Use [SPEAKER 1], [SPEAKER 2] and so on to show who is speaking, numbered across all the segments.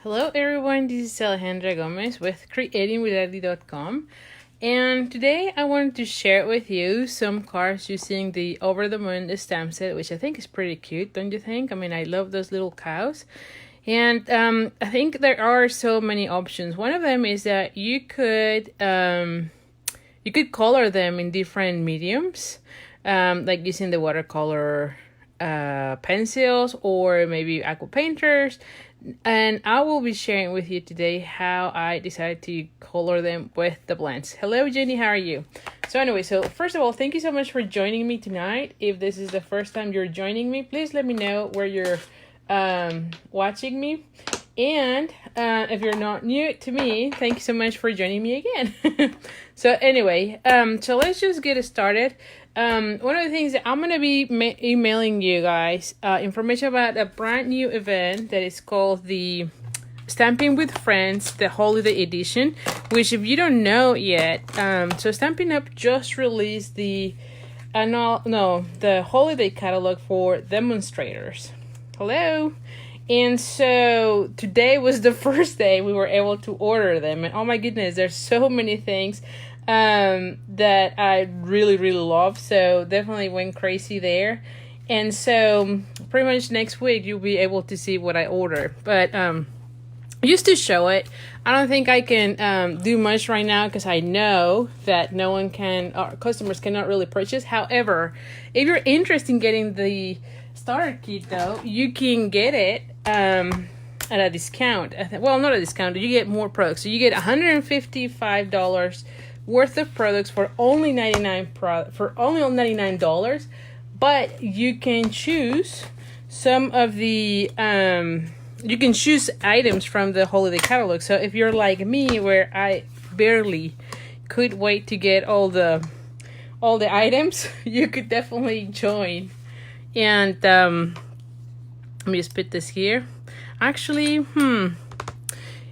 [SPEAKER 1] Hello everyone, this is Alejandra Gomez with creatingwithaddy.com, and today I wanted to share with you some cards using the Over the Moon stamp set, which I think is pretty cute, don't you think? I mean, I love those little cows. And I think there are so many options. One of them is that you could color them in different mediums, like using the watercolor pencils or maybe aqua painters. And I will be sharing with you today how I decided to color them with the blends. Hello Jenny, how are you? So anyway, so first of all, thank you so much for joining me tonight. If this is the first time you're joining me, please let me know where you're watching me. And if you're not new to me, thank you so much for joining me again. So anyway, so let's just get started. One of the things that I'm going to be emailing you guys information about a brand new event that is called the Stampin' with Friends, the Holiday Edition, which if you don't know yet, so Stampin' Up! Just released the holiday catalog for demonstrators. Hello. And so today was the first day we were able to order them, and oh my goodness, there's so many things that I really love, so definitely went crazy there. And so pretty much next week you'll be able to see what I ordered, but just to show it, I don't think I can do much right now because I know that no one can, our customers cannot really purchase. However, if you're interested in getting the starter kit though, you can get it at a discount. Well, not a discount, you get more products, so you get $155 worth of products for only $99, but you can choose some of the you can choose items from the holiday catalog. So if you're like me, where I barely could wait to get all the items, you could definitely join. And let me just put this here. Actually,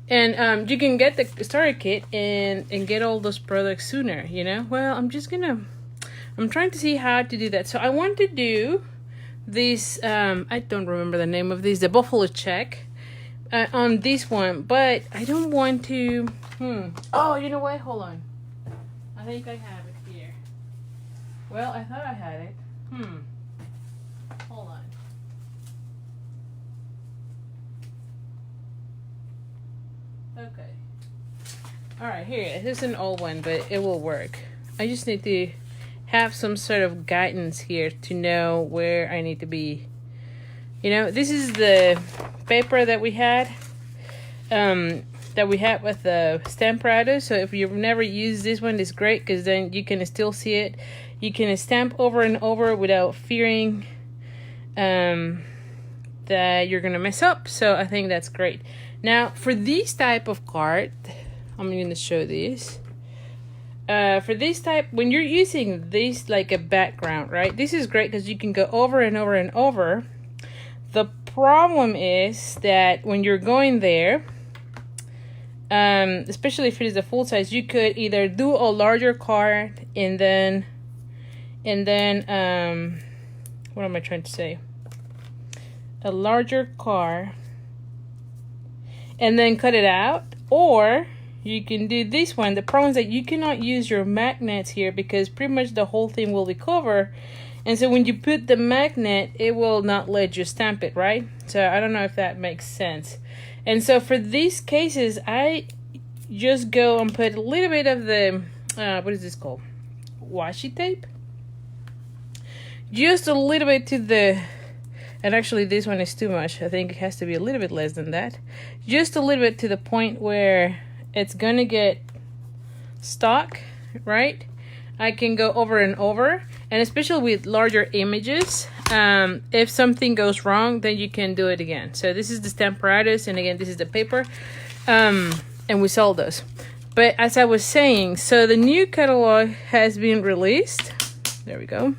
[SPEAKER 1] and you can get the starter kit and get all those products sooner, you know? Well, I'm trying to see how to do that. So I want to do this, I don't remember the name of this, the buffalo check on this one, but I don't want to, oh, you know what? Hold on. I think I have it here. Well, I thought I had it. Hold on. Okay. Alright, here. This is an old one, but it will work. I just need to have some sort of guidance here to know where I need to be. You know, this is the paper that we had with the stamp router. So if you've never used this one, it's great because then you can still see it. You can stamp over and over without fearing that you're gonna mess up. So I think that's great. Now for this type of card, I'm gonna show this. For this type, when you're using this like a background, right, this is great because you can go over and over and over. The problem is that when you're going there, especially if it is a full size, you could either do a larger card and then what am I trying to say? A larger card and then cut it out, or you can do this one. The problem is that you cannot use your magnets here because pretty much the whole thing will be covered, and so when you put the magnet, it will not let you stamp it, right? So I don't know if that makes sense. And so for these cases, I just go and put a little bit of the what is this called, washi tape, just a little bit to the, and actually this one is too much. I think it has to be a little bit less than that. Just a little bit to the point where it's gonna get stuck, right? I can go over and over, and especially with larger images, if something goes wrong, then you can do it again. So this is the stamp apparatus, and again, this is the paper, and we sell those. But as I was saying, so the new catalog has been released. There we go.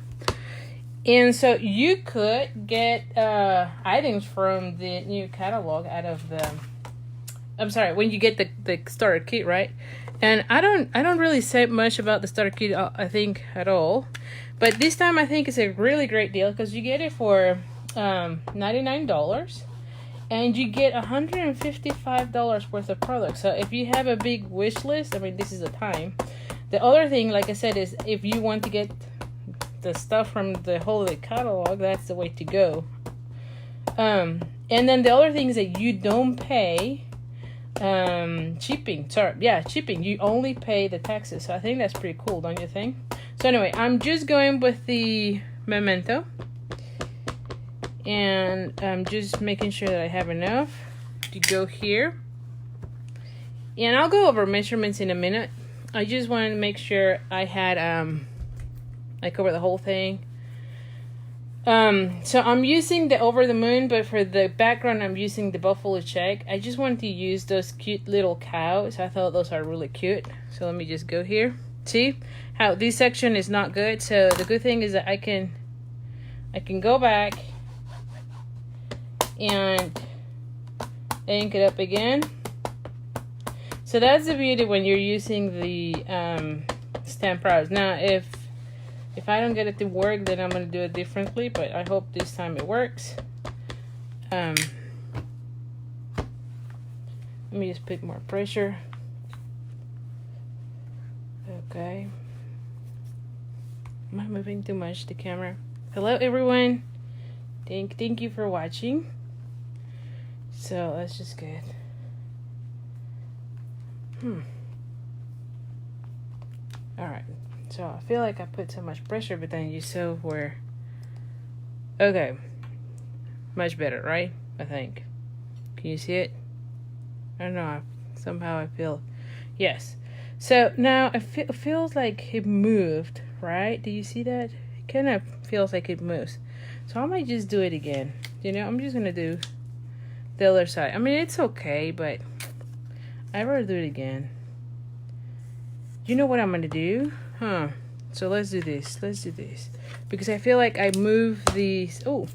[SPEAKER 1] And so you could get items from the new catalog out of the, I'm sorry, when you get the starter kit, right? And I don't really say much about the starter kit, I think, at all. But this time I think it's a really great deal because you get it for $99. and you get $155 worth of products. So if you have a big wish list, I mean, this is the time. The other thing, like I said, is if you want to get the stuff from the holiday catalog, that's the way to go. And then the other thing is that you don't pay shipping. Shipping. You only pay the taxes. So I think that's pretty cool, don't you think? So anyway, I'm just going with the memento, and I'm just making sure that I have enough to go here. And I'll go over measurements in a minute. I just wanted to make sure I had I covered the whole thing. So I'm using the Over the Moon, but for the background I'm using the Buffalo Check. I just wanted to use those cute little cows. I thought those are really cute. So let me just go here. See how this section is not good? So the good thing is that I can go back and ink it up again. So that's the beauty when you're using the stamp products. Now if I don't get it to work, then I'm going to do it differently, but I hope this time it works. Let me just put more pressure. Okay. Am I moving too much the camera? Hello everyone. Thank you for watching. So let's just get Alright. So I feel like I put so much pressure, but then you saw where. Okay. Much better, right? I think. Can you see it? I don't know. Somehow I feel. Yes. So now it feels like it moved, right? Do you see that? It kind of feels like it moves. So I might just do it again. You know, I'm just going to do the other side. I mean, it's okay, but I'd rather do it again. You know what I'm going to do? So let's do this. Because I feel like I move these. Oh,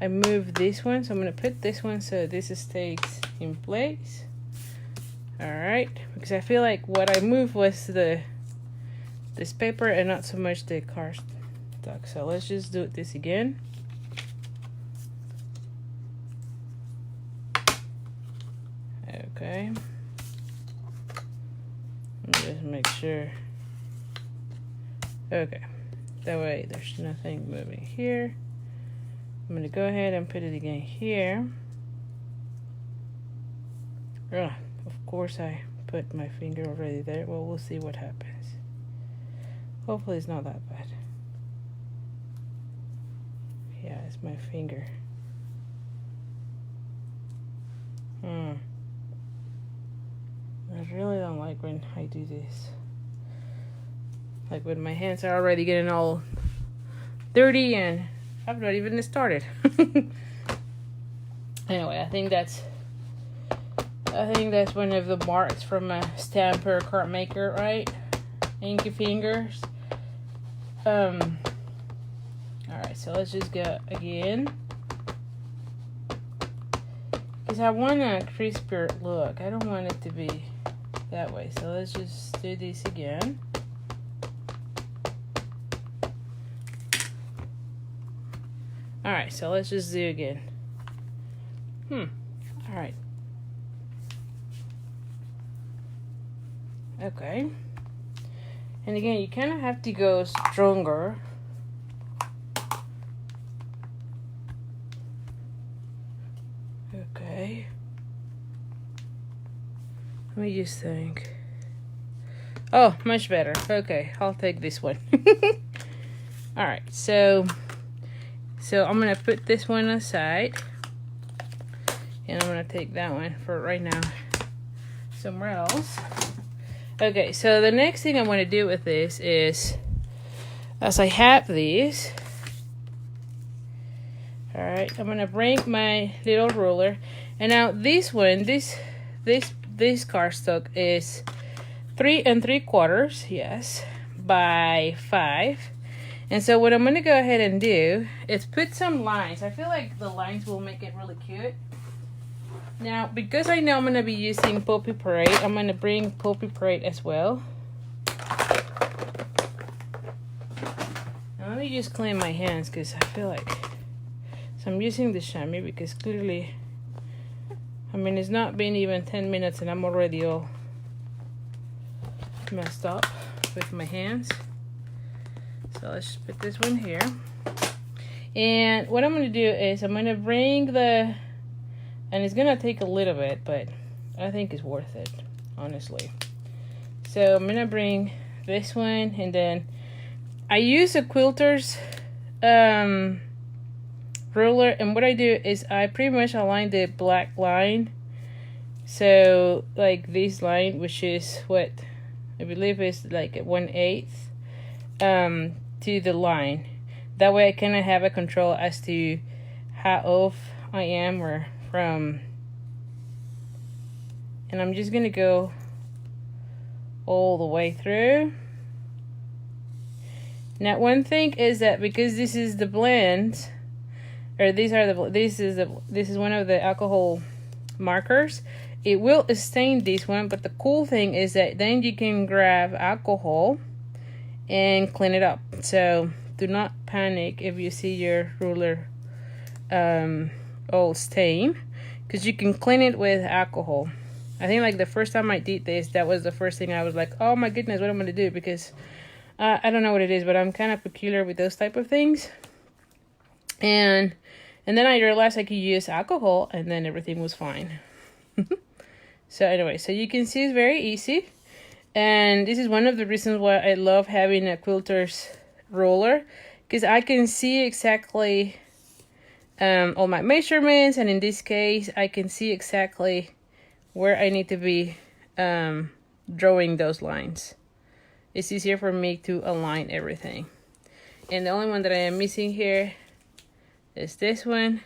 [SPEAKER 1] I moved this one. So I'm going to put this one so this stays in place. Alright. Because I feel like what I moved was this paper and not so much the cardstock. So let's just do this again. Okay. Let me just make sure. Okay, that way there's nothing moving here. I'm going to go ahead and put it again here. Of course I put my finger already there. Well, we'll see what happens. Hopefully it's not that bad. Yeah, it's my finger. I really don't like when I do this. Like when my hands are already getting all dirty and I've not even started. Anyway, I think that's one of the marks from a stamper card maker, right? Inky fingers. Alright, so let's just go again. Because I want a crispier look. I don't want it to be that way. So let's just do this again. Alright, so let's just do again. Alright. Okay. And again, you kind of have to go stronger. Okay. Let me just think. Oh, much better. Okay, I'll take this one. Alright, so I'm going to put this one aside. And I'm going to take that one for right now somewhere else. Okay, so the next thing I want to do with this is, as I have these, alright, I'm going to bring my little ruler. And now this one, this cardstock is 3 3/4, yes, by 5. And so what I'm going to go ahead and do is put some lines. I feel like the lines will make it really cute. Now, because I know I'm going to be using Poppy Parade, I'm going to bring Poppy Parade as well. Now, let me just clean my hands because I feel like So I'm using the chamois because clearly, I mean, it's not been even 10 minutes and I'm already all messed up with my hands. So let's just put this one here. And what I'm going to do is I'm going to bring the, and it's going to take a little bit, but I think it's worth it, honestly. So I'm going to bring this one, and then I use a quilter's ruler, and what I do is I pretty much align the black line. So like this line, which is what I believe is like 1/8 to the line. That way I kind of have a control as to how off I am or from. And I'm just gonna go all the way through. Now one thing is that because this is the blend, or this is one of the alcohol markers, it will stain this one, but the cool thing is that then you can grab alcohol and clean it up. So do not panic if you see your ruler all stain, because you can clean it with alcohol. I think like the first time I did this, that was the first thing I was like, oh my goodness, what am I gonna do? Because I don't know what it is, but I'm kind of peculiar with those type of things. And then I realized I could use alcohol, and then everything was fine. So anyway, so you can see it's very easy. And this is one of the reasons why I love having a quilter's roller, because I can see exactly all my measurements, and in this case I can see exactly where I need to be drawing those lines. It's easier for me to align everything. And the only one that I am missing here is this one.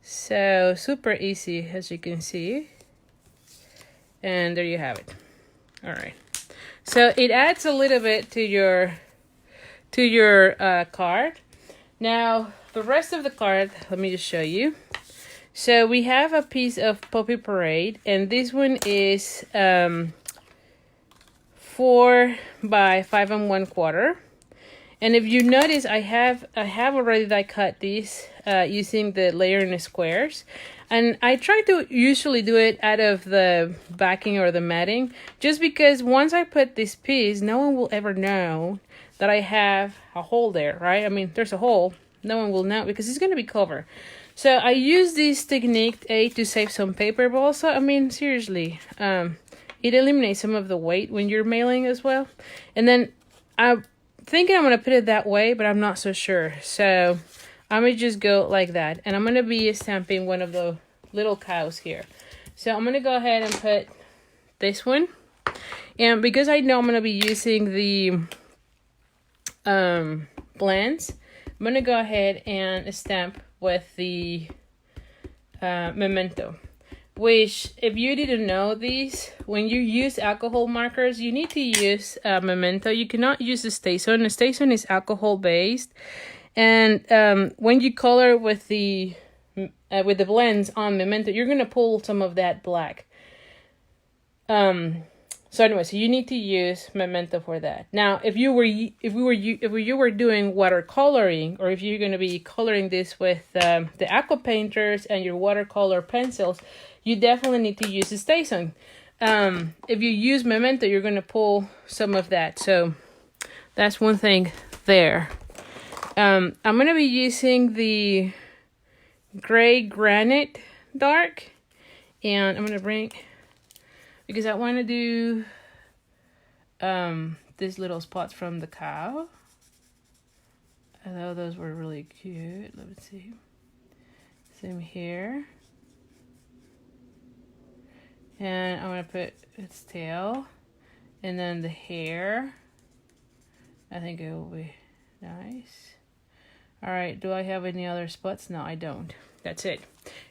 [SPEAKER 1] So super easy, as you can see. And there you have it. All right. So it adds a little bit to your card. Now the rest of the card, let me just show you. So we have a piece of Poppy Parade, and this one is 4 by 5 1/4. And if you notice, I have already die cut these using the layering squares. And I try to usually do it out of the backing or the matting, just because once I put this piece, no one will ever know that I have a hole there, right? I mean, there's a hole. No one will know because it's going to be covered. So I use this technique, to save some paper, but also, I mean, seriously, it eliminates some of the weight when you're mailing as well. And then I'm thinking I'm going to put it that way, but I'm not so sure. So I'm going to just go like that. And I'm going to be stamping one of the little cows here. So I'm going to go ahead and put this one. And because I know I'm going to be using the blends, I'm going to go ahead and stamp with the memento. Which, if you didn't know these, when you use alcohol markers, you need to use memento. You cannot use the Stampin. The Stampin is alcohol based, and when you color with the blends on memento, you're gonna pull some of that black. So anyway, so you need to use memento for that. Now, if you were doing watercoloring, or if you're gonna be coloring this with the aqua painters and your watercolor pencils, you definitely need to use the Stampin. If you use memento, you're gonna pull some of that. So that's one thing there. I'm gonna be using the gray granite dark, and I'm gonna bring, because I want to do these little spots from the cow. I thought those were really cute. Let me see. Same here. And I'm going to put its tail. And then the hair. I think it will be nice. Alright, do I have any other spots? No, I don't. That's it.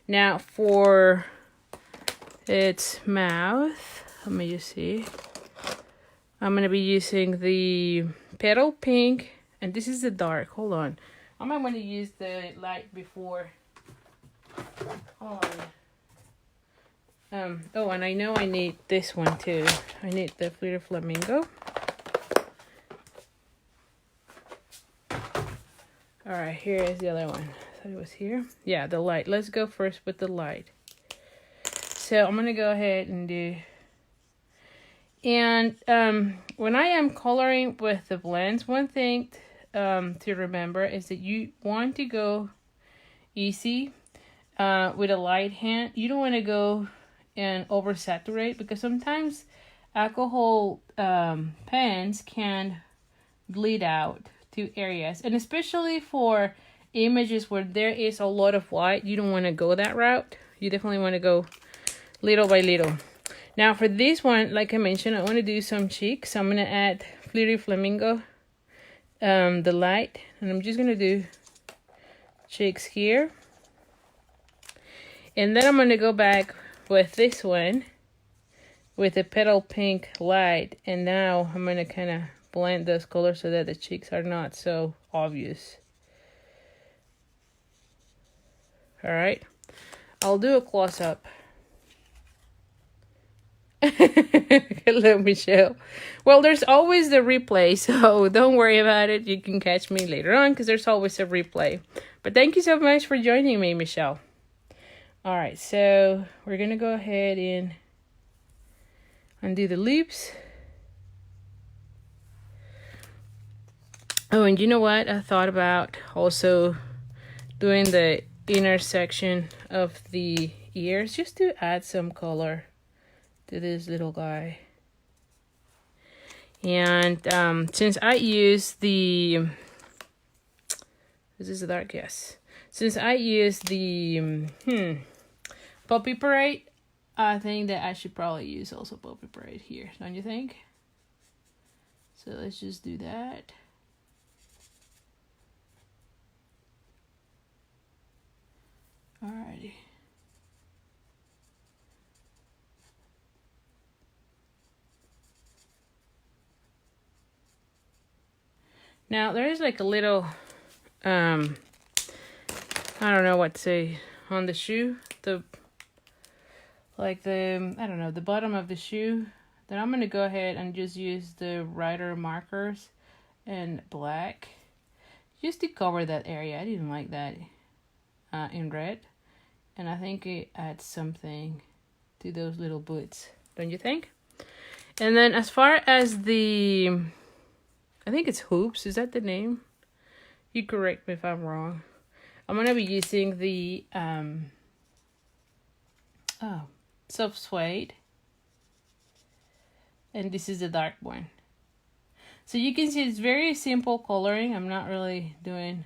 [SPEAKER 1] Now for its mouth, let me just see. I'm going to be using the petal pink. And this is the dark. Hold on. I might want to use the light before. Hold on. Oh, and I know I need this one too. I need the Fleeter Flamingo. All right, here is the other one. I thought it was here. Yeah, the light. Let's go first with the light. So I'm gonna go ahead and do. And when I am coloring with the blends, one thing to remember is that you want to go easy with a light hand. You don't want to go and oversaturate, because sometimes alcohol pens can bleed out to areas, and especially for images where there is a lot of white, you don't want to go that route. You definitely want to go little by little. Now for this one, like I mentioned, I want to do some cheeks. So I'm going to add Flirty Flamingo, the light, and I'm just going to do cheeks here. And then I'm going to go back with this one with the Petal Pink light, and now I'm going to kind of blend those colors so that the cheeks are not so obvious. All right, I'll do a close-up. Hello, Michelle. Well, there's always the replay, so don't worry about it. You can catch me later on because there's always a replay. But thank you so much for joining me, Michelle. All right, so we're going to go ahead and undo the loops. Oh, and you know what? I thought about also doing the inner section of the ears just to add some color to this little guy. And since I use the, is this dark? Yes. Since I use the Poppy Parade, I think that I should probably use also Poppy Parade here, don't you think? So let's just do that. Alrighty. Now there is like a little, I don't know what to say, on the shoe, I don't know, the bottom of the shoe. Then I'm going to go ahead and just use the writer markers and black just to cover that area. I didn't like that in red, and I think it adds something to those little boots, don't you think? And then as far as the, I think it's hoops, is that the name? You correct me if I'm wrong. I'm going to be using the soft suede, and this is the dark one. So you can see it's very simple coloring. I'm not really doing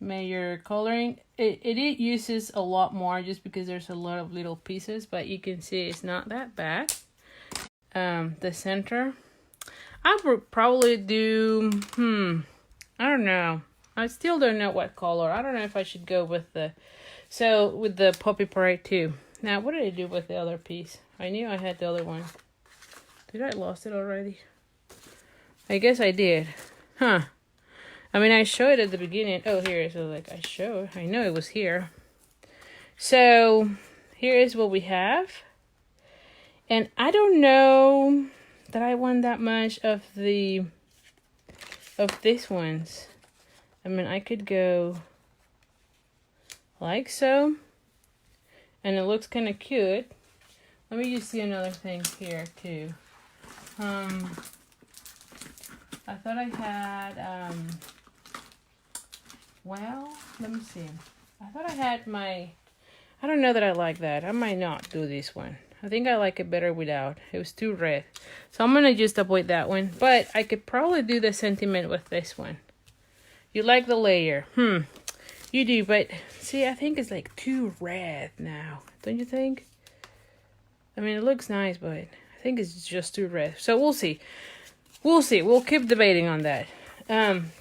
[SPEAKER 1] major coloring. It uses a lot more just because there's a lot of little pieces, but you can see it's not that bad. The center, I would probably do, I don't know. I still don't know what color. I don't know if I should go with the, with the Poppy Parade too. Now, what did I do with the other piece? I knew I had the other one. Did I lost it already? I guess I did. Huh. I mean, I showed it at the beginning. Oh, here. So, like, I know it was here. So, here is what we have. And I don't know that I want that much of these ones. I mean, I could go like so. And it looks kind of cute. Let me just see another thing here, too. I thought I had, well, let me see. I thought I had I don't know that I like that. I might not do this one. I think I like it better without. It was too red. So I'm going to just avoid that one. But I could probably do the sentiment with this one. You like the layer. You do, but see, I think it's like too red now. Don't you think? I mean, it looks nice, but I think it's just too red. So we'll see. We'll see. We'll keep debating on that. And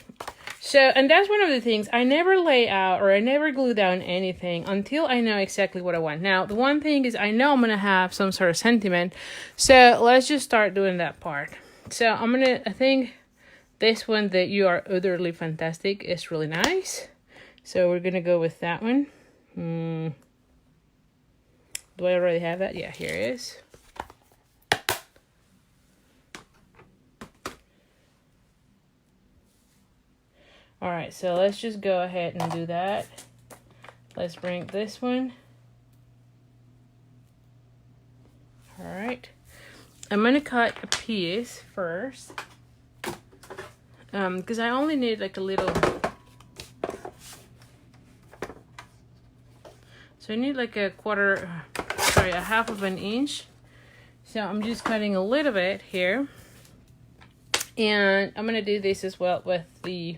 [SPEAKER 1] that's one of the things. I never lay out or I never glue down anything until I know exactly what I want. Now, the one thing is I know I'm going to have some sort of sentiment. So let's just start doing that part. So I think this one, that You Are Utterly Fantastic, is really nice. So we're going to go with that one. Do I already have that? Yeah, here it is. All right, so let's just go ahead and do that. Let's bring this one. All right, I'm gonna cut a piece first, because I only need like a little. So I need like a half of an inch. So I'm just cutting a little bit here. And I'm gonna do this as well with the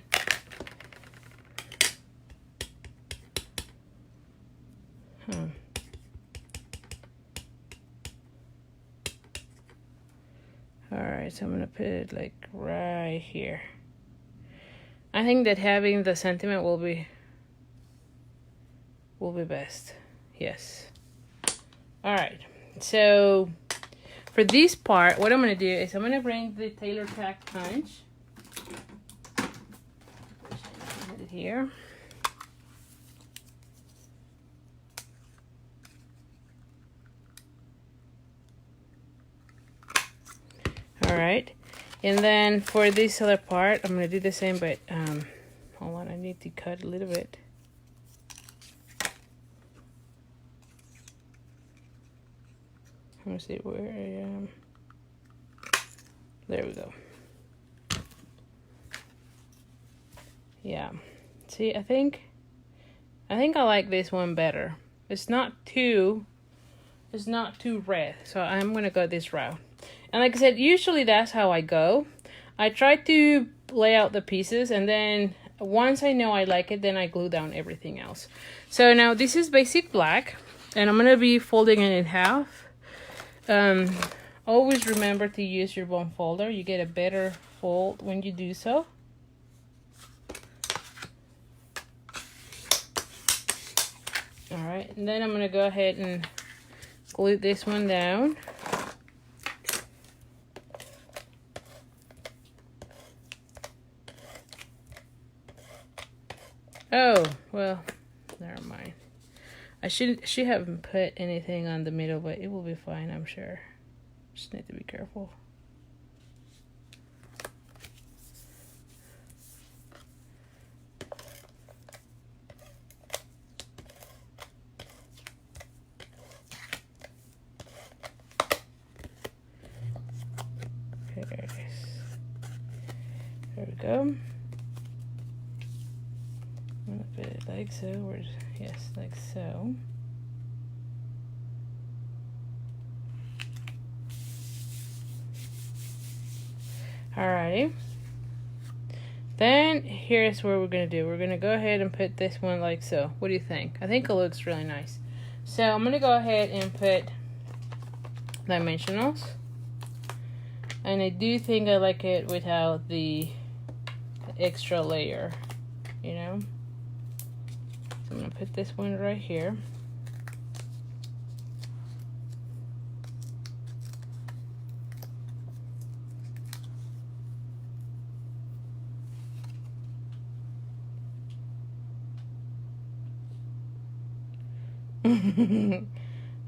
[SPEAKER 1] Alright, so I'm gonna put it like right here. I think that having the sentiment will be best. Yes. Alright, so for this part, what I'm gonna do is I'm gonna bring the tailor tack punch. Put it here. Alright, and then for this other part, I'm gonna do the same, but hold on, I need to cut a little bit. Let me see where I am. There we go. Yeah. See, I think I like this one better. It's not too red, so I'm gonna go this route. And like I said, usually that's how I go. I try to lay out the pieces, and then once I know I like it, then I glue down everything else. So now this is basic black, and I'm gonna be folding it in half. Always remember to use your bone folder. You get a better fold when you do so. All right, and then I'm gonna go ahead and glue this one down. Oh, well, never mind. She haven't put anything on the middle, but it will be fine, I'm sure. Just need to be careful. Okay, there it is. There we go. I'm gonna put it like so, yes, like so. Alrighty. Then here's what we're gonna do. We're gonna go ahead and put this one like so. What do you think? I think it looks really nice. So I'm gonna go ahead and put dimensionals. And I do think I like it without the extra layer, you know? So I'm gonna put this one right here.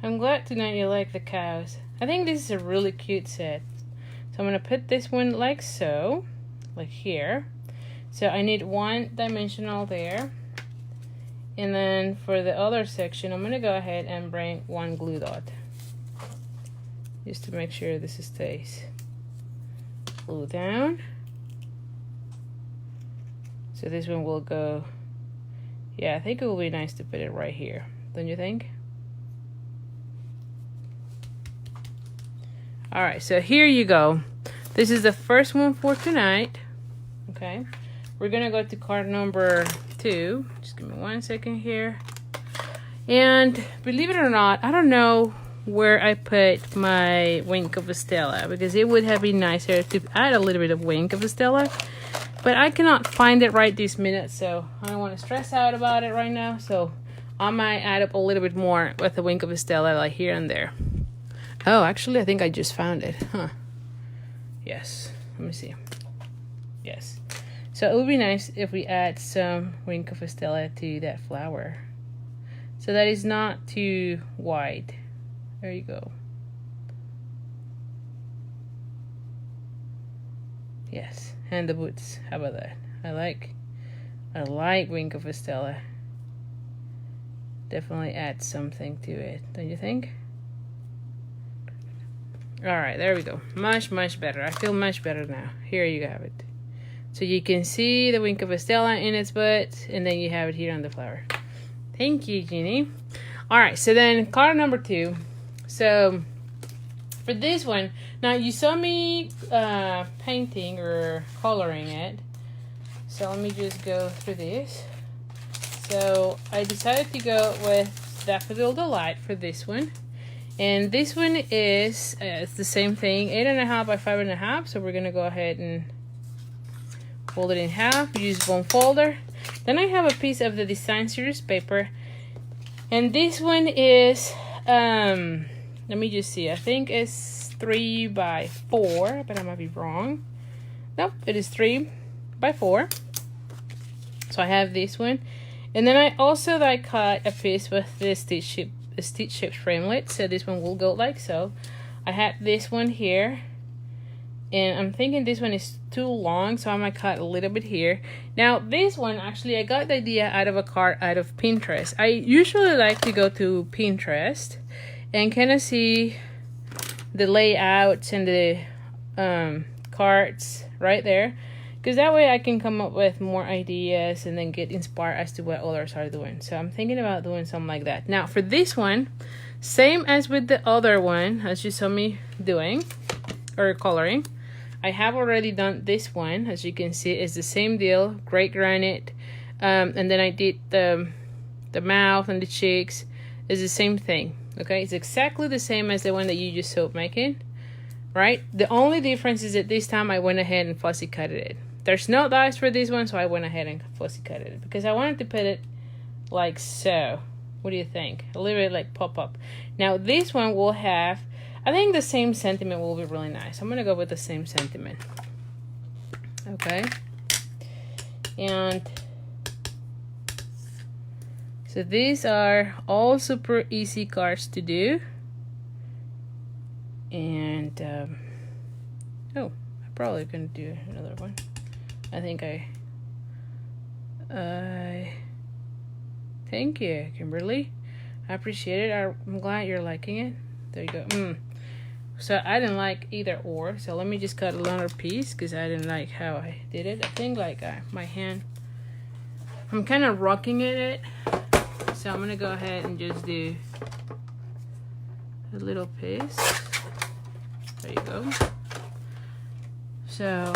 [SPEAKER 1] I'm glad to know you like the cows. I think this is a really cute set. So I'm going to put this one like so, like here. So I need one dimensional there. And then for the other section, I'm going to go ahead and bring one glue dot. Just to make sure this stays. Glue down. So this one will go, yeah, I think it will be nice to put it right here. Don't you think? All right, so here you go. This is the first one for tonight. Okay, we're gonna go to card number 2. Just give me 1 second here. And believe it or not, I don't know where I put my Wink of Stella, because it would have been nicer to add a little bit of Wink of Stella, but I cannot find it right this minute, so I don't want to stress out about it right now. So I might add up a little bit more with the Wink of Stella, like here and there. Oh, actually, I think I just found it. Huh. Yes. Let me see. Yes. So it would be nice if we add some Wink of Stella to that flower, so that is not too wide. There you go. Yes. And the boots. How about that? I I like Wink of a Stella. Definitely adds something to it, don't you think? Alright, there we go. Much better. I feel much better now. Here you have it. So you can see the Wink of a Stella in its butt, and then you have it here on the flower. Thank you, Jeannie. Alright, so then card number 2. So for this one, now you saw me painting or coloring it. So let me just go through this. So I decided to go with Daffodil Delight for this one. And this one is, it's the same thing, 8.5 by 5.5. So we're going to go ahead and fold it in half, use one folder. Then I have a piece of the Design Series paper. And this one is, let me just see, I think it's 3 by 4, but I might be wrong. Nope, it is 3 by 4. So I have this one. And then I also cut a piece with this stitch shaped framelit. So this one will go like so. I have this one here. And I'm thinking this one is too long, so I might cut a little bit here. Now this one, actually, I got the idea out of a card out of Pinterest. I usually like to go to Pinterest and kind of see the layouts and the cards right there. Because that way I can come up with more ideas and then get inspired as to what others are doing. So I'm thinking about doing something like that. Now for this one, same as with the other one, as you saw me doing, or coloring, I have already done this one. As you can see, it's the same deal, gray granite. And then I did the mouth and the cheeks. It's the same thing, okay? It's exactly the same as the one that you just saw making, right? The only difference is that this time I went ahead and fussy cutted it. There's no dies for this one, so I went ahead and fussy cutted it because I wanted to put it like so. What do you think? A little bit like pop up. Now this one will have, I think the same sentiment will be really nice. I'm gonna go with the same sentiment. Okay. And so these are all super easy cards to do. And oh, I'm probably gonna do another one. I think thank you, Kimberly. I appreciate it. I'm glad you're liking it. There you go. So I didn't like either or. So let me just cut another piece because I didn't like how I did it. I think like my hand, I'm kind of rocking it. So I'm gonna go ahead and just do a little piece. There you go. So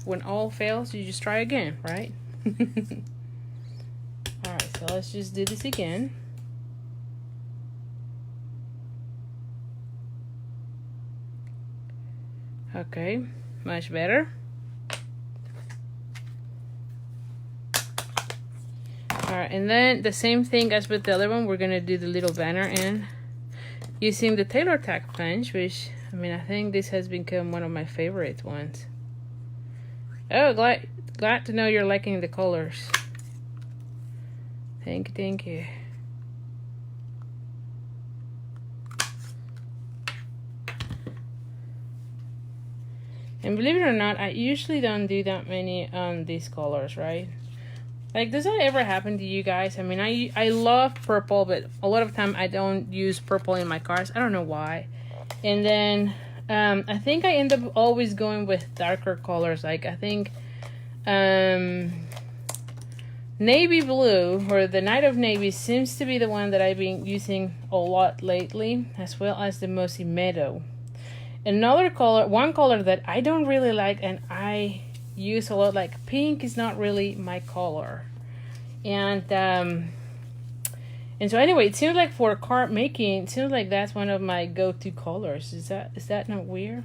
[SPEAKER 1] when all fails, you just try again, right? Alright, so let's just do this again. Okay, much better. Alright, and then the same thing as with the other one, we're gonna do the little banner in using the Tailor Tack punch, which, I mean, I think this has become one of my favorite ones. Oh, glad to know you're liking the colors. Thank you. And believe it or not, I usually don't do that many on these colors, right? Like, does that ever happen to you guys? I mean, I love purple, but a lot of time I don't use purple in my cards. I don't know why. And then I think I end up always going with darker colors. Like, I think navy blue, or the Night of Navy, seems to be the one that I've been using a lot lately, as well as the Mossy Meadow. Another color, one color that I don't really like and I use a lot, like pink, is not really my color. And so anyway, it seems like for card making, it seems like that's one of my go-to colors. Is that not weird?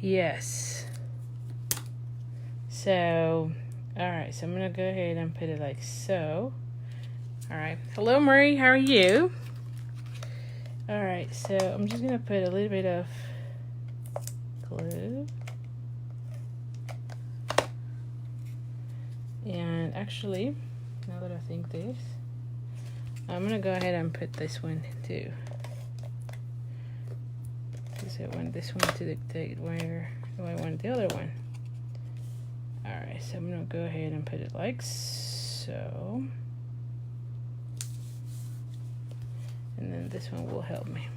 [SPEAKER 1] Yes. So, alright, so I'm gonna go ahead and put it like so. Alright, hello Murray, how are you? Alright, so I'm just gonna put a little bit of glue. And actually, now that I think this, I'm gonna go ahead and put this one too. Because I want this one to dictate where do I want the other one? Alright, so I'm gonna go ahead and put it like so. And then this one will help me.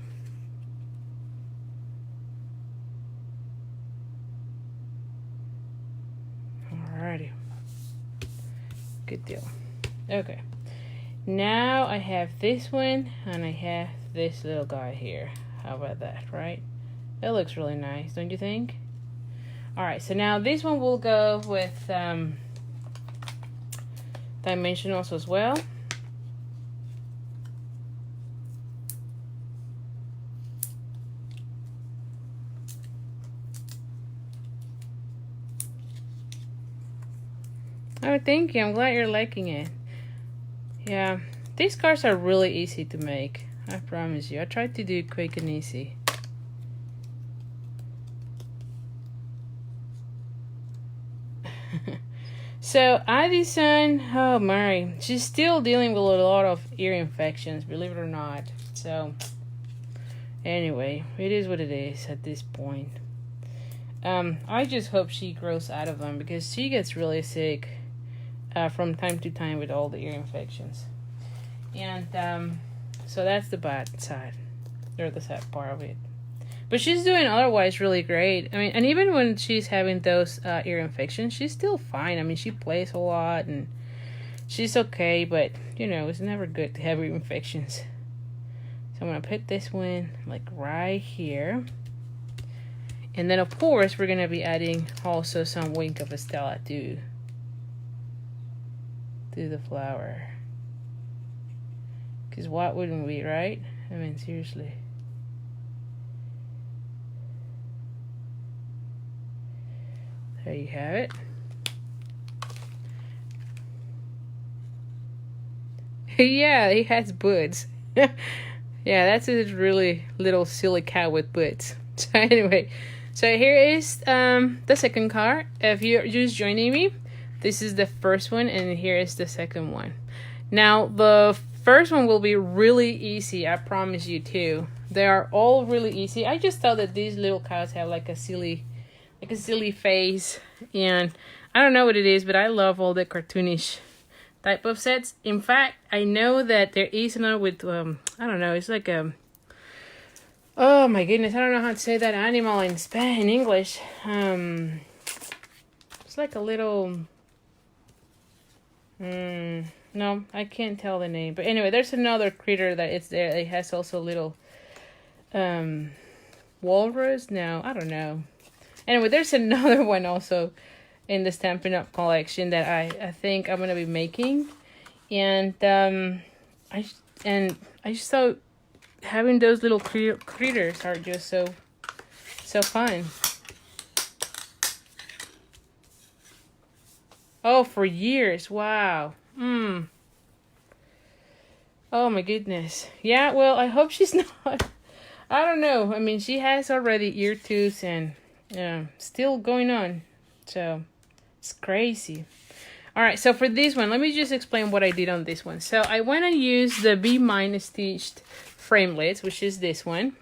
[SPEAKER 1] Alrighty. Good deal. Okay. Now I have this one and I have this little guy here. How about that, right? That looks really nice, don't you think? Alright, so now this one will go with dimensionals as well. Oh, thank you. I'm glad you're liking it. Yeah, these cards are really easy to make. I promise you. I tried to do it quick and easy. So Addison, oh Mary, she's still dealing with a lot of ear infections, believe it or not. So anyway, it is what it is at this point. I just hope she grows out of them because she gets really sick from time to time with all the ear infections. And so that's the bad side, or the sad part of it. But she's doing otherwise really great. I mean, and even when she's having those ear infections, she's still fine. I mean, she plays a lot and she's okay, but you know, it's never good to have ear infections. So I'm gonna put this one like right here. And then of course, we're gonna be adding also some Wink of a Stella to the flower. Because what wouldn't we, right? I mean, seriously. There you have it. Yeah, he has butts. Yeah, that's a really little silly cat with butts. So anyway, so here is the second card. If you're just joining me, this is the first one, and here is the second one. Now, the first one will be really easy, I promise you too. They are all really easy. I just thought that these little cows have like a silly face, and I don't know what it is, but I love all the cartoonish type of sets. In fact, I know that there is another with I don't know, it's like a, oh my goodness, I don't know how to say that animal in English. It's like a little no, I can't tell the name, but anyway, there's another critter that it's there. It has also little walrus. No, I don't know. Anyway, there's another one also in the Stampin' Up collection that I think I'm gonna be making, and I just thought having those little critters are just so fun. Oh, for years, wow. Oh my goodness. Yeah, well, I hope she's not. I don't know. I mean, she has already ear tubes and still going on. So it's crazy. All right, so for this one, let me just explain what I did on this one. So I went and used the B- stitched framelits, which is this one.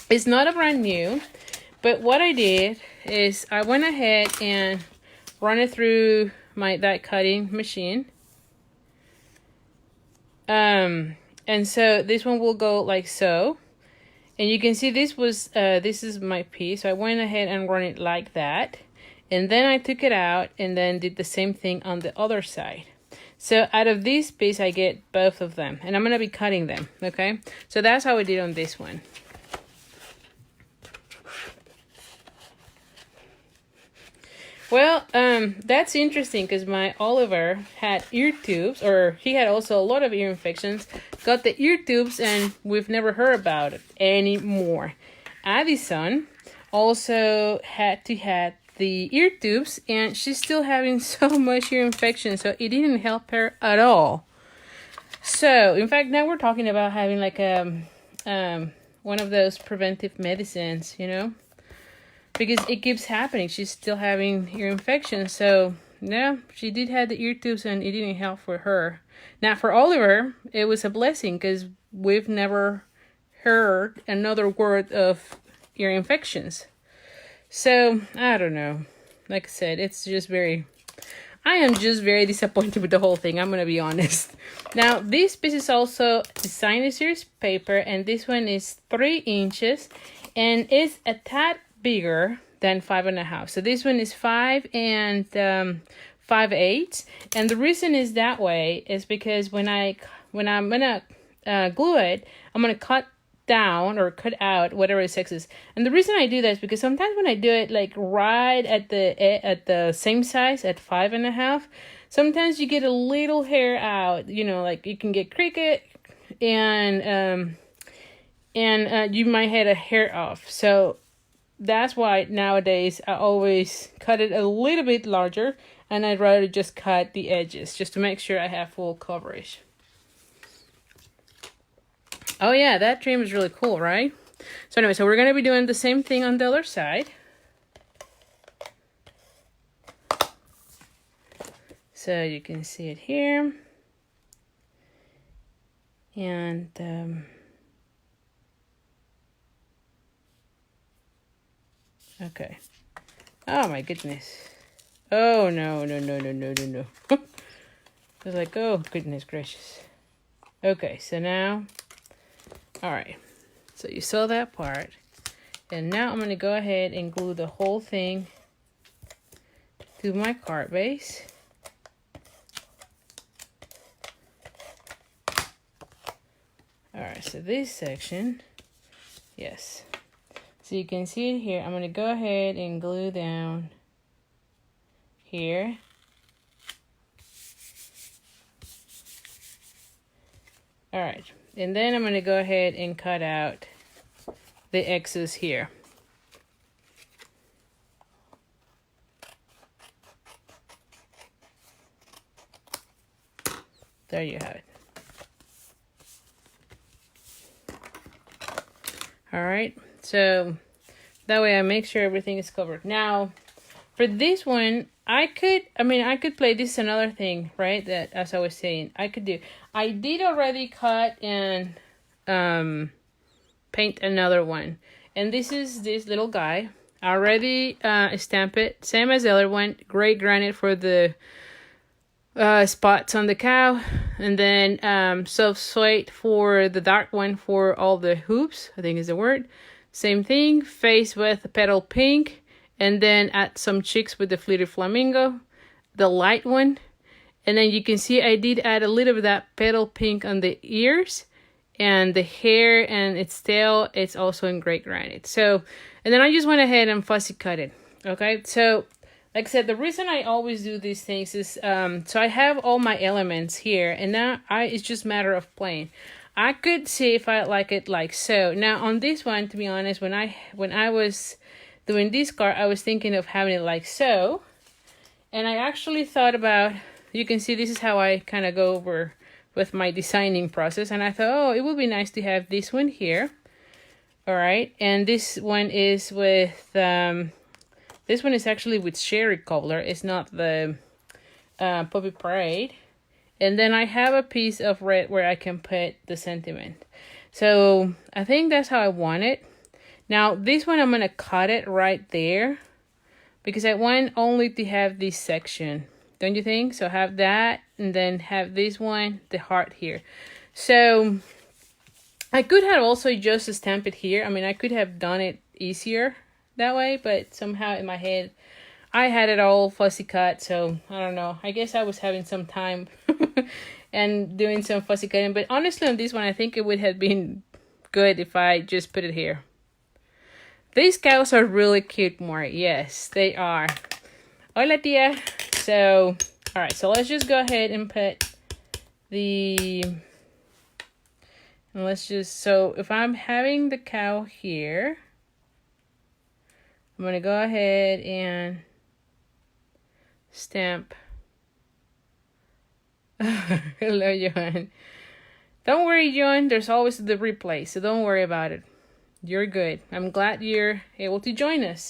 [SPEAKER 1] It's not a brand new, but what I did is I went ahead and run it through my die cutting machine. And so this one will go like so. And you can see this is my piece. So I went ahead and run it like that. And then I took it out and then did the same thing on the other side. So out of this piece, I get both of them. And I'm going to be cutting them, okay? So that's how I did on this one. Well, that's interesting because my Oliver had ear tubes, or he had also a lot of ear infections, got the ear tubes, and we've never heard about it anymore. Addison also had to have the ear tubes, and she's still having so much ear infection, so it didn't help her at all. So, in fact, now we're talking about having like one of those preventive medicines, you know? Because it keeps happening. She's still having ear infection. So, yeah, she did have the ear tubes and it didn't help for her. Now, for Oliver, it was a blessing because we've never heard another word of ear infections. So I don't know. Like I said, I am just very disappointed with the whole thing. I'm gonna be honest. Now this piece is also designer series paper, and this one is 3 inches, and it's a tad bigger than 5.5. So this one is 5 and 5/8, and the reason is that way is because when I'm gonna glue it, I'm gonna cut down or cut out whatever is excess. And the reason I do that is because sometimes when I do it like right at the same size at 5.5, sometimes you get a little hair out. You know, like you can get cricket, and you might have a hair off. So that's why nowadays I always cut it a little bit larger, and I'd rather just cut the edges just to make sure I have full coverage. Oh yeah, that trim is really cool, right? So anyway, so we're going to be doing the same thing on the other side. So you can see it here. And okay. Oh my goodness. Oh no. I was like, oh goodness gracious. Okay, so now, all right, so you saw that part, and now I'm going to go ahead and glue the whole thing to my card base. All right, so this section, yes, so you can see it here. I'm going to go ahead and glue down here. All right, and then I'm going to go ahead and cut out the excess here. There you have it. All right, so that way I make sure everything is covered. Now, for this one, I could play. This is another thing, right? That, as I was saying, I could do. I did already cut and paint another one. And this is this little guy. I already stamped it. Same as the other one. Gray granite for the spots on the cow. And then soft suede for the dark one for all the hoops, I think is the word. Same thing. Face with petal pink. And then add some chicks with the Fleeted Flamingo, the light one. And then you can see I did add a little bit of that petal pink on the ears and the hair and its tail. It's also in gray granite. So, and then I just went ahead and fussy cut it. Okay, so like I said, the reason I always do these things is so I have all my elements here, and now it's just a matter of playing. I could see if I like it like so. Now on this one, to be honest, when I was doing this card, I was thinking of having it like so. And I actually thought about, you can see this is how I kind of go over with my designing process. And I thought, oh, it would be nice to have this one here. All right. And this one is with, this one is actually with Sherry Cobbler. It's not the Puppy Parade. And then I have a piece of red where I can put the sentiment. So I think that's how I want it. Now, this one, I'm going to cut it right there because I want only to have this section. Don't you think? So have that and then have this one, the heart here. So I could have also just stamped it here. I mean, I could have done it easier that way, but somehow in my head, I had it all fussy cut. So I don't know. I guess I was having some time and doing some fussy cutting. But honestly, on this one, I think it would have been good if I just put it here. These cows are really cute, Maury. Yes, they are. Hola, tia. So, all right. So let's just go ahead and put and let's just, so if I'm having the cow here, I'm going to go ahead and stamp. Hello, Johan. Don't worry, Johan. There's always the replay, so don't worry about it. You're good. I'm glad you're able to join us.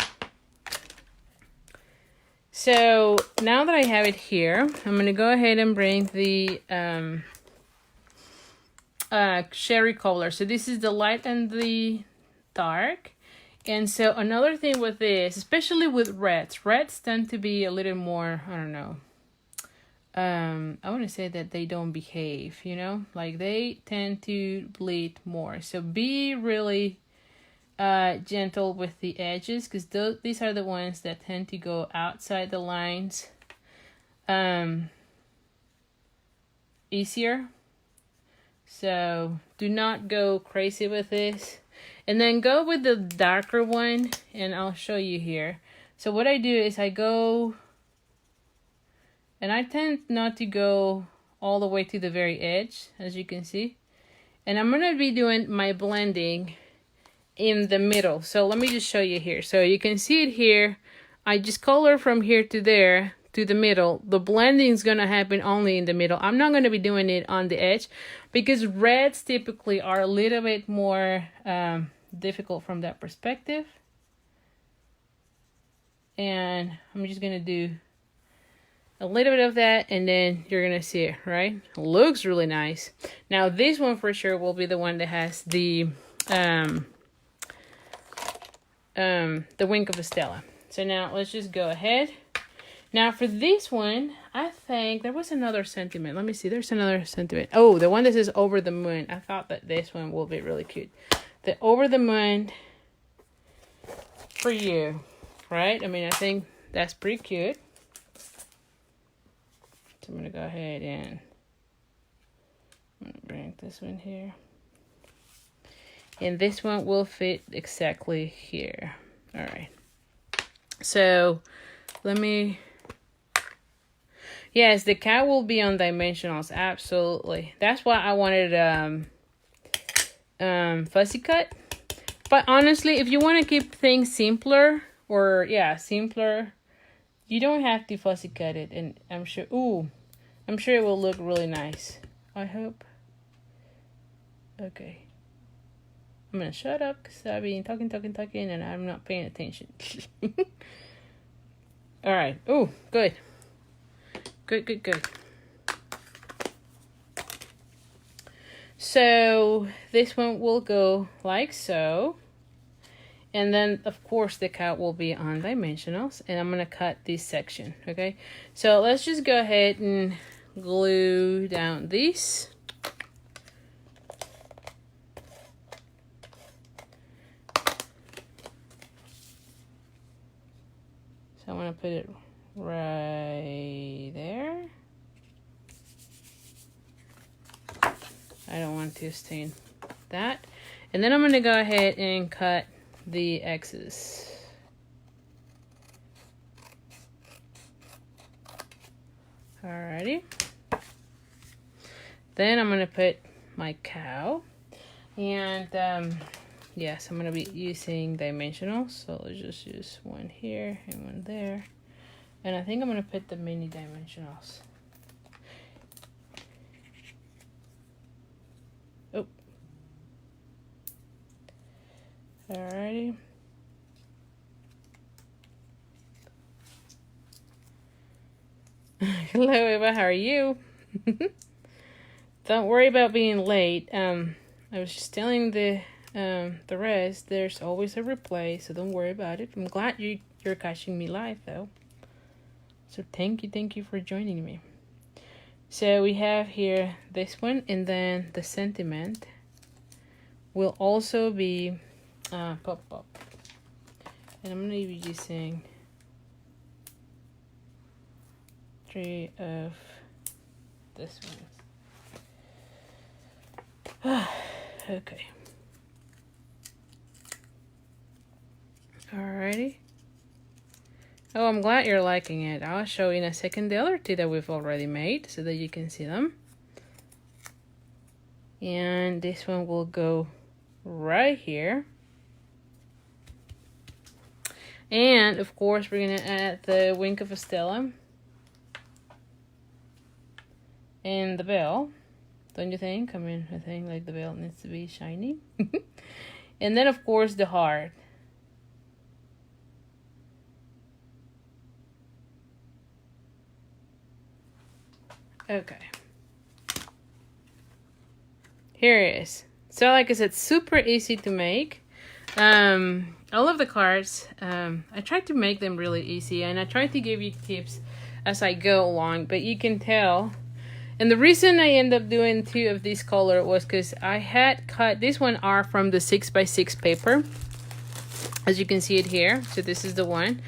[SPEAKER 1] So now that I have it here, I'm going to go ahead and bring the Sherry Cobbler. So this is the light and the dark. And so another thing with this, especially with reds tend to be a little more, I don't know, I want to say that they don't behave, you know, like they tend to bleed more. So be really gentle with the edges, because these are the ones that tend to go outside the lines easier. So do not go crazy with this. And then go with the darker one, and I'll show you here. So what I do is I go, and I tend not to go all the way to the very edge, as you can see. And I'm going to be doing my blending in the middle. So let me just show you here. So you can see it here. I just color from here to there to the middle. The blending is going to happen only in the middle. I'm not going to be doing it on the edge because reds typically are a little bit more difficult from that perspective. And I'm just going to do a little bit of that, and then you're going to see it, right? It looks really nice. Now this one for sure will be the one that has the wink of a Stella. So now let's just go ahead. Now for this one, I think there was another sentiment. Let me see. There's another sentiment. Oh, the one that says over the moon. I thought that this one will be really cute. The over the moon for you, right? I mean, I think that's pretty cute. So I'm going to go ahead and I'm going to bring this one here. And this one will fit exactly here. All right. So let me... Yes, the cat will be on dimensionals. Absolutely. That's why I wanted fussy cut. But honestly, if you want to keep things simpler, or simpler, you don't have to fussy cut it. And I'm sure it will look really nice. I hope. Okay. I'm gonna shut up because I've been talking, and I'm not paying attention. All right. Oh, good. Good. So this one will go like so. And then, of course, the cat will be on dimensionals. And I'm going to cut this section, okay? So let's just go ahead and glue down these. So I'm going to put it right there. I don't want to stain that. And then I'm going to go ahead and cut the X's. Alrighty. Then I'm going to put my cow. And yes, I'm going to be using dimensionals. So let's just use one here and one there. And I think I'm going to put the mini dimensionals. Oh. Alrighty. Hello, Eva. How are you? Don't worry about being late. I was just telling the rest there's always a replay, so don't worry about it. I'm glad you're catching me live though. So thank you for joining me. So we have here this one, and then the sentiment will also be pop. And I'm gonna be using 3 of this one. Okay. Alrighty. Oh, I'm glad you're liking it. I'll show you in a second the other two that we've already made so that you can see them. And this one will go right here. And of course, we're gonna add the wink of a Stella and the bell. Don't you think? I mean, I think like the bell needs to be shiny. And then of course the heart. Okay. Here it is. So like I said, super easy to make. All of the cards, I tried to make them really easy, and I tried to give you tips as I go along, but you can tell. And the reason I end up doing 2 of this color was because I had cut, this one are from the 6x6 paper, as you can see it here. So this is the one.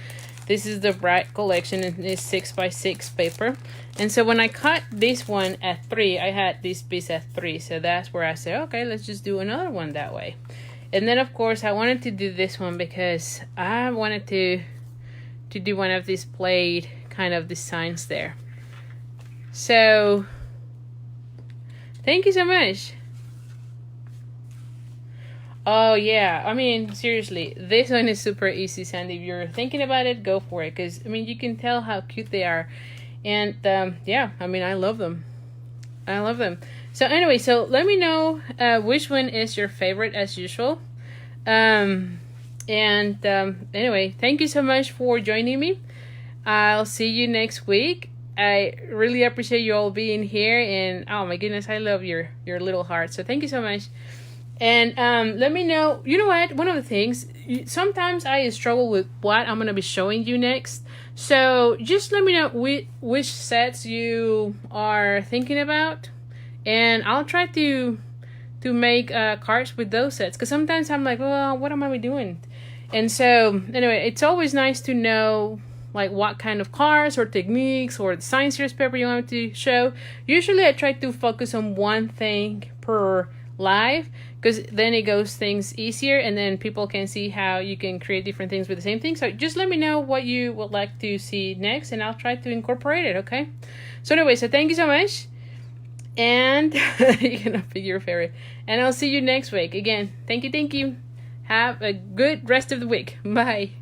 [SPEAKER 1] This is the Bright collection, and it's 6x6 paper. And so when I cut this one at 3, I had this piece at 3. So that's where I said, okay, let's just do another one that way. And then of course I wanted to do this one because I wanted to do one of these plaid kind of designs there. So thank you so much. Oh yeah, I mean seriously, this one is super easy, Sandy. If you're thinking about it, go for it, because I mean you can tell how cute they are. And yeah, I mean I love them. I love them. So anyway, so let me know which one is your favorite as usual. Anyway, thank you so much for joining me. I'll see you next week. I really appreciate you all being here, and oh my goodness, I love your little heart. So thank you so much. And let me know, you know what, one of the things, sometimes I struggle with what I'm going to be showing you next. So just let me know which sets you are thinking about, and I'll try to make cards with those sets, because sometimes I'm like, well, what am I doing? And so anyway, it's always nice to know like what kind of cards or techniques or design series paper you want to show. Usually I try to focus on one thing per live, because then it goes things easier, and then people can see how you can create different things with the same thing. So just let me know what you would like to see next, and I'll try to incorporate it. Okay, so anyway, so thank you so much, and you're gonna pick your favorite, and I'll see you next week again. Thank you. Have a good rest of the week. Bye.